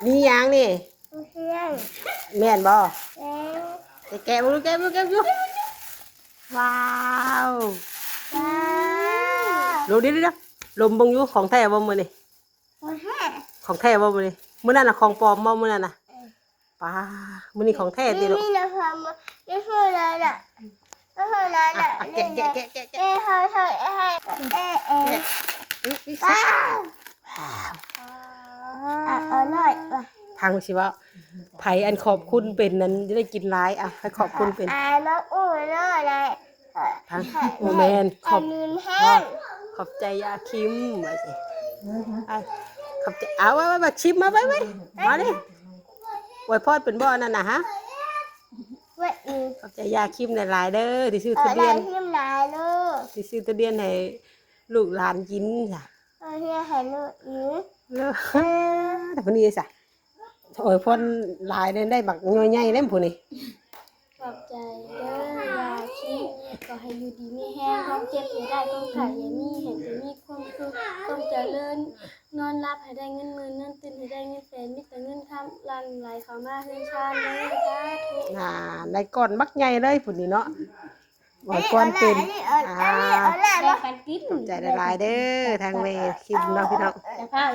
มีหยังนี่เพื่อนแม่นบ่แล้ว แกะบ่รู้แกะบ่อยู่ว้าวว้าว ดูดิลมเบิ่งอยู่ของแท้บ่มื้อนี้ โอ้แฮ่ ของแท้บ่มื้อนี้มื้อนั้นน่ะของปลอมบ่มื้อนั้นน่ะป้ามื้อนี้ของแท้ติลูก นี่นะคะนี่คืออะไรล่ะนี่คืออะไรล่ะ แกะ เอ้เขาเว้าวอร่อยว่ะ ทางสิว่าไผอันขอบคุณเป็นนั้นจะได้กินหลายอ่ะให้ขอบคุณเป็น น้ำอุ่นเลย ทางโอแมนขอบ มือแห้ง ขอบใจยาคิมว่าสิขอบใจเอาไว้ชิมมาไว้มาดิอวยพรเป็นบ่นั่นน่ะฮะ ว่าอีก ขอบใจยาคิมหลายๆเด้อที่ซื้อ อะ ทุ ไร เรียน ที่ลายลูก ที่ซื้อทุเรียนให้ลูกหลานกินจ้ะ ที่ให้ลูกอีก เลิกแต่พอนี้จ้ะอวยพรหลายได้บักย่อยใหญ่เล่มผู้นี้ ขอบใจเด้อยาคิดก็ให้อยู่ดีมีแห้งความเจ็บอย่าได้ความไข่อย่ามีเห็นจะมีความสุขความเจริญนอนรับให้ได้เงินหมื่นนอนตื่นให้ได้เงินแสนมีแต่เงินคำลันไหลเข้ามาเฮือนชาติเลยจ้าทุก ในก้อนบักใหญ่เลยผู้นี้เนาะอวยพรเป็นอันนี้ แบ่งกันกิน ขอบใจหลายๆเด้อทางเวคิมเนาะพี่น้อง อย่าพลาด